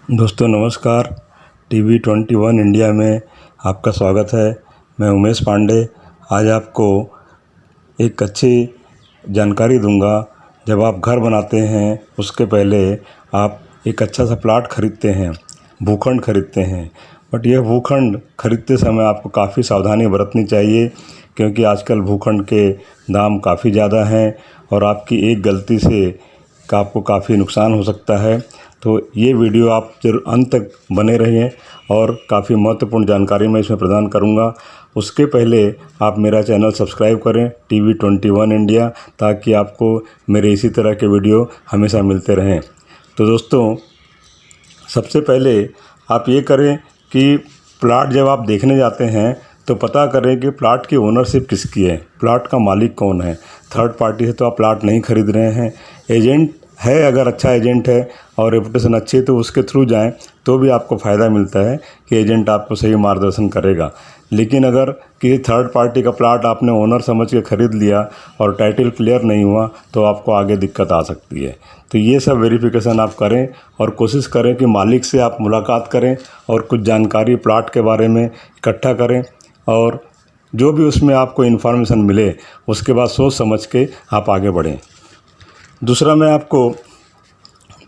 दोस्तों नमस्कार। TV 21 India में आपका स्वागत है। मैं उमेश पांडे आज आपको एक अच्छी जानकारी दूंगा। जब आप घर बनाते हैं उसके पहले आप एक अच्छा सा प्लाट खरीदते हैं, भूखंड खरीदते हैं। बट यह भूखंड खरीदते समय आपको काफ़ी सावधानी बरतनी चाहिए, क्योंकि आजकल भूखंड के दाम काफ़ी ज़्यादा हैं और आपकी एक गलती से आपको काफ़ी नुकसान हो सकता है। तो ये वीडियो आप जरूर अंत तक बने रहिए और काफ़ी महत्वपूर्ण जानकारी मैं इसमें प्रदान करूंगा। उसके पहले आप मेरा चैनल सब्सक्राइब करें टीवी 21 इंडिया, ताकि आपको मेरे इसी तरह के वीडियो हमेशा मिलते रहें। तो दोस्तों सबसे पहले आप ये करें कि प्लाट जब आप देखने जाते हैं तो पता करें कि प्लाट की ओनरशिप किसकी है, प्लाट का मालिक कौन है। थर्ड पार्टी से तो आप प्लाट नहीं खरीद रहे हैं। एजेंट है, अगर अच्छा एजेंट है और रेपुटेशन अच्छी है तो उसके थ्रू जाएं तो भी आपको फ़ायदा मिलता है कि एजेंट आपको सही मार्गदर्शन करेगा। लेकिन अगर किसी थर्ड पार्टी का प्लाट आपने ओनर समझ के ख़रीद लिया और टाइटल क्लियर नहीं हुआ तो आपको आगे दिक्कत आ सकती है। तो ये सब वेरिफिकेशन आप करें और कोशिश करें कि मालिक से आप मुलाकात करें और कुछ जानकारी प्लाट के बारे में इकट्ठा करें, और जो भी उसमें आपको इन्फॉर्मेशन मिले उसके बाद सोच समझ के आप आगे बढ़ें। दूसरा मैं आपको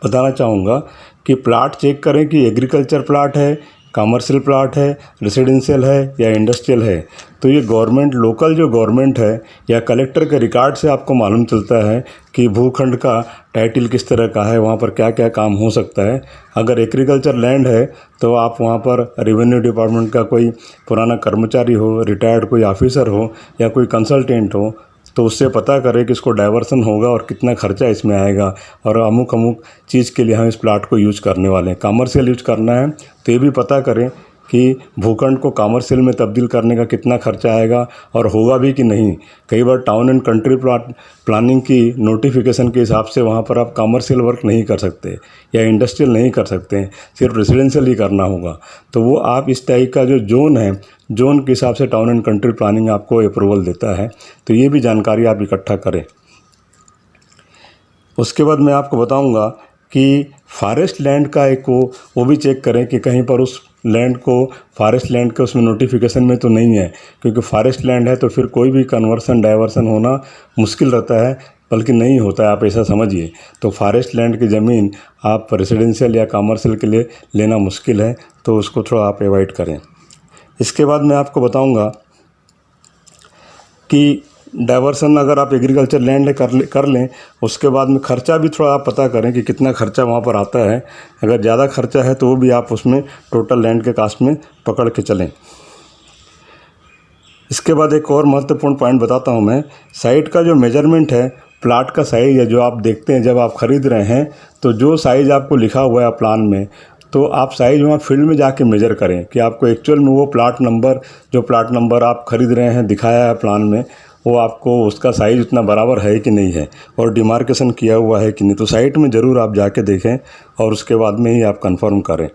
बताना चाहूँगा कि प्लाट चेक करें कि एग्रीकल्चर प्लाट है, कमर्शियल प्लाट है, रेसिडेंशियल है या इंडस्ट्रियल है। तो ये गवर्नमेंट, लोकल जो गवर्नमेंट है या कलेक्टर के रिकॉर्ड से आपको मालूम चलता है कि भूखंड का टाइटल किस तरह का है, वहाँ पर क्या क्या काम हो सकता है। अगर एग्रीकल्चर लैंड है तो आप वहाँ पर रेवेन्यू डिपार्टमेंट का कोई पुराना कर्मचारी हो, रिटायर्ड कोई ऑफिसर हो या कोई कंसल्टेंट हो, तो उससे पता करें कि इसको डाइवर्सन होगा और कितना खर्चा इसमें आएगा, और अमुक चीज़ के लिए हम इस प्लाट को यूज करने वाले हैं। कमर्शियल यूज करना है तो ये भी पता करें कि भूखंड को कमर्शियल में तब्दील करने का कितना खर्चा आएगा और होगा भी कि नहीं। कई बार टाउन एंड कंट्री प्लानिंग की नोटिफिकेशन के हिसाब से वहाँ पर आप कमर्शियल वर्क नहीं कर सकते या इंडस्ट्रियल नहीं कर सकते हैं, सिर्फ रेजिडेंशियल ही करना होगा। तो वो आप इस टाइप का जो जोन है, जोन के हिसाब से टाउन एंड कंट्री प्लानिंग आपको अप्रूवल देता है। तो ये भी जानकारी आप इकट्ठा करें। उसके बाद मैं आपको बताऊंगा कि फॉरेस्ट लैंड का एक वो भी चेक करें कि कहीं पर उस लैंड को, फॉरेस्ट लैंड के उसमें नोटिफिकेशन में तो नहीं है, क्योंकि फॉरेस्ट लैंड है तो फिर कोई भी कन्वर्सन डाइवर्सन होना मुश्किल रहता है, बल्कि नहीं होता है, आप ऐसा समझिए। तो फॉरेस्ट लैंड की ज़मीन आप रेजिडेंशियल या कमर्शियल के लिए लेना मुश्किल है, तो उसको थोड़ा आप अवॉइड करें। इसके बाद मैं आपको बताऊंगा कि डाइवर्सन अगर आप एग्रीकल्चर लैंड कर लें, उसके बाद में खर्चा भी थोड़ा आप पता करें कि कितना खर्चा वहाँ पर आता है। अगर ज़्यादा खर्चा है तो वो भी आप उसमें टोटल लैंड के कास्ट में पकड़ के चलें। इसके बाद एक और महत्वपूर्ण पॉइंट बताता हूँ मैं। साइट का जो मेजरमेंट है, प्लाट का साइज़ है, जो आप देखते हैं जब आप ख़रीद रहे हैं, तो जो साइज़ आपको लिखा हुआ है प्लान में, तो आप साइज़ वहाँ फील्ड में जाके मेजर करें कि आपको एक्चुअल में वो प्लाट नंबर, जो प्लाट नंबर आप ख़रीद रहे हैं दिखाया है प्लान में, वो आपको उसका साइज़ उतना बराबर है कि नहीं है और डिमार्केशन किया हुआ है कि नहीं। तो साइट में ज़रूर आप जाके देखें और उसके बाद में ही आप कंफर्म करें।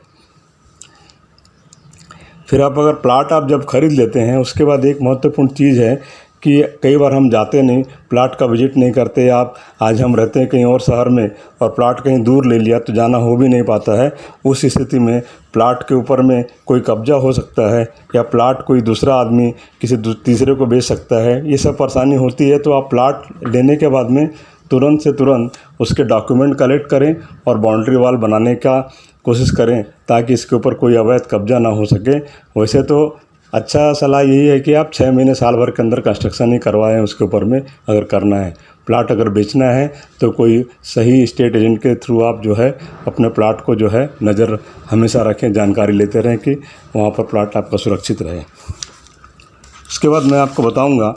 फिर आप अगर प्लाट आप जब खरीद लेते हैं, उसके बाद एक महत्वपूर्ण चीज़ है कि कई बार हम जाते नहीं, प्लाट का विजिट नहीं करते। आप आज हम रहते हैं कहीं और शहर में और प्लाट कहीं दूर ले लिया तो जाना हो भी नहीं पाता है। उस स्थिति में प्लाट के ऊपर में कोई कब्जा हो सकता है या प्लाट कोई दूसरा आदमी किसी तीसरे को बेच सकता है, ये सब परेशानी होती है। तो आप प्लाट लेने के बाद में तुरंत से तुरंत उसके डॉक्यूमेंट कलेक्ट करें और बाउंड्री वॉल बनाने का कोशिश करें, ताकि इसके ऊपर कोई अवैध कब्जा ना हो सके। वैसे तो अच्छा सलाह यही है कि आप 6 महीने साल भर के अंदर कंस्ट्रक्शन ही करवाएं उसके ऊपर में, अगर करना है। प्लाट अगर बेचना है तो कोई सही स्टेट एजेंट के थ्रू आप जो है अपने प्लाट को जो है नज़र हमेशा रखें, जानकारी लेते रहें कि वहाँ पर प्लाट आपका सुरक्षित रहे। उसके बाद मैं आपको बताऊँगा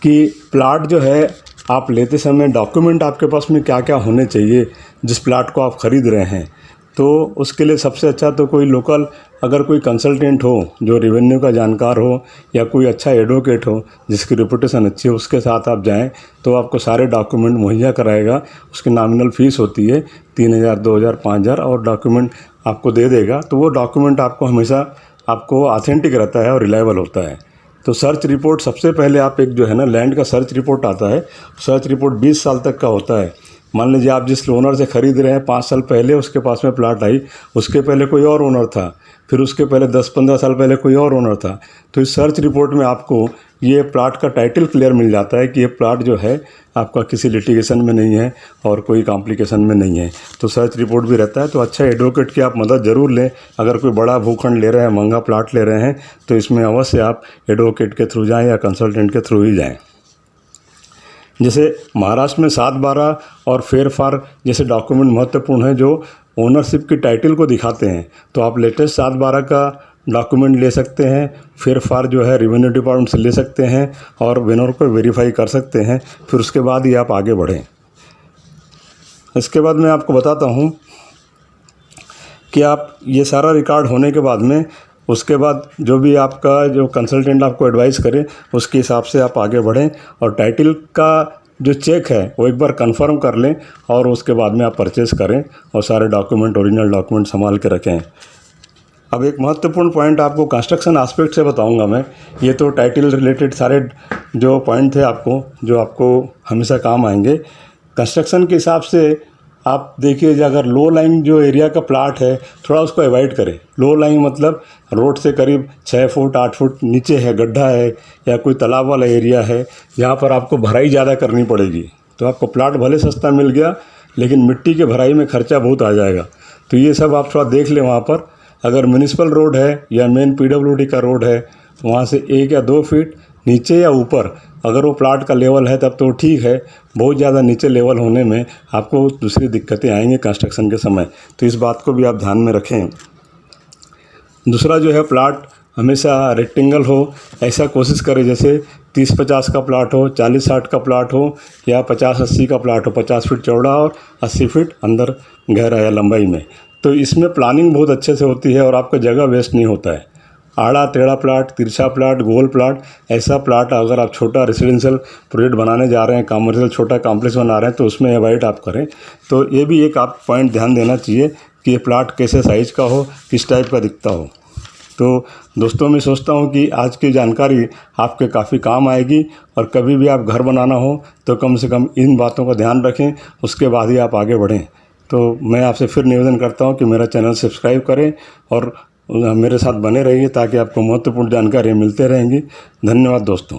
कि प्लाट जो है आप लेते समय डॉक्यूमेंट आपके पास में क्या क्या होने चाहिए जिस प्लाट को आप ख़रीद रहे हैं। तो उसके लिए सबसे अच्छा तो कोई लोकल, अगर कोई कंसल्टेंट हो जो रेवेन्यू का जानकार हो या कोई अच्छा एडवोकेट हो जिसकी रेपुटेशन अच्छी है, उसके साथ आप जाएं तो आपको सारे डॉक्यूमेंट मुहैया कराएगा। उसकी नॉमिनल फ़ीस होती है 3000, 2000, 5000 और डॉक्यूमेंट आपको दे देगा। तो वो डॉक्यूमेंट आपको हमेशा आपको ऑथेंटिक रहता है और रिलायबल होता है। तो सर्च रिपोर्ट सबसे पहले आप एक जो है ना लैंड का सर्च रिपोर्ट आता है, सर्च रिपोर्ट 20 साल तक का होता है। मान लीजिए आप जिस ओनर से ख़रीद रहे हैं 5 साल पहले उसके पास में प्लाट आई, उसके पहले कोई और ओनर था, फिर उसके पहले 10-15 साल पहले कोई और ओनर था, तो इस सर्च रिपोर्ट में आपको ये प्लाट का टाइटल क्लियर मिल जाता है कि ये प्लाट जो है आपका किसी लिटिगेशन में नहीं है और कोई कॉम्प्लिकेशन में नहीं है। तो सर्च रिपोर्ट भी रहता है। तो अच्छा एडवोकेट की आप मदद ज़रूर लें। अगर कोई बड़ा भूखंड ले रहे हैं, महंगा प्लाट ले रहे हैं, तो इसमें अवश्य आप एडवोकेट के थ्रू जाएँ या कंसल्टेंट के थ्रू ही जाएँ। जैसे महाराष्ट्र में 7/12 और फेर फार जैसे डॉक्यूमेंट महत्वपूर्ण हैं जो ओनरशिप की टाइटल को दिखाते हैं, तो आप लेटेस्ट 7/12 का डॉक्यूमेंट ले सकते हैं, फेर फार जो है रेवेन्यू डिपार्टमेंट से ले सकते हैं और वेनर को वेरीफाई कर सकते हैं, फिर उसके बाद ही आप आगे बढ़ें। इसके बाद मैं आपको बताता हूँ कि आप ये सारा रिकॉर्ड होने के बाद में उसके बाद जो भी आपका जो कंसल्टेंट आपको एडवाइस करे उसके हिसाब से आप आगे बढ़ें और टाइटल का जो चेक है वो एक बार कंफर्म कर लें और उसके बाद में आप परचेज़ करें और सारे डॉक्यूमेंट ओरिजिनल डॉक्यूमेंट संभाल के रखें। अब एक महत्वपूर्ण पॉइंट आपको कंस्ट्रक्शन एस्पेक्ट से बताऊंगा मैं। ये तो टाइटल रिलेटेड सारे जो पॉइंट थे जो आपको हमेशा काम आएंगे। कंस्ट्रक्शन के हिसाब से आप देखिए, अगर लो लाइंग जो एरिया का प्लाट है थोड़ा उसको अवॉइड करें। लो लाइंग मतलब रोड से करीब 6 फुट 8 फुट नीचे है, गड्ढा है या कोई तालाब वाला एरिया है, यहाँ पर आपको भराई ज़्यादा करनी पड़ेगी। तो आपको प्लाट भले सस्ता मिल गया लेकिन मिट्टी के भराई में खर्चा बहुत आ जाएगा। तो ये सब आप थोड़ा देख लें। वहाँ पर अगर म्युनिसिपल रोड है या मेन PWD का रोड है, वहाँ से 1 या 2 फीट नीचे या ऊपर अगर वो प्लाट का लेवल है तब तो ठीक है। बहुत ज़्यादा नीचे लेवल होने में आपको दूसरी दिक्कतें आएंगी कंस्ट्रक्शन के समय, तो इस बात को भी आप ध्यान में रखें। दूसरा जो है, प्लाट हमेशा रेक्टेंगल हो, ऐसा कोशिश करें जैसे 30-50 का प्लाट हो, 40-60 का प्लाट हो या 50-80 का प्लाट हो, 50 फीट चौड़ा और 80 फीट अंदर गहरा या लंबाई में। तो इसमें प्लानिंग बहुत अच्छे से होती है और आपका जगह वेस्ट नहीं होता है। आड़ा टेढ़ा प्लाट, तिरछा प्लाट, गोल प्लाट, ऐसा प्लाट अगर आप छोटा रेसिडेंशियल प्रोजेक्ट बनाने जा रहे हैं, कमर्शियल छोटा कॉम्प्लेक्स बना रहे हैं, तो उसमें अवॉइड आप करें। तो ये भी एक आप पॉइंट ध्यान देना चाहिए कि ये प्लाट कैसे साइज़ का हो, किस टाइप का दिखता हो। तो दोस्तों, मैं सोचता हूँ कि आज की जानकारी आपके काफ़ी काम आएगी और कभी भी आप घर बनाना हो तो कम से कम इन बातों का ध्यान रखें, उसके बाद ही आप आगे बढ़ें। तो मैं आपसे फिर निवेदन करता हूँ कि मेरा चैनल सब्सक्राइब करें और मेरे साथ बने रहिए ताकि आपको महत्वपूर्ण जानकारी मिलते रहेंगी। धन्यवाद दोस्तों।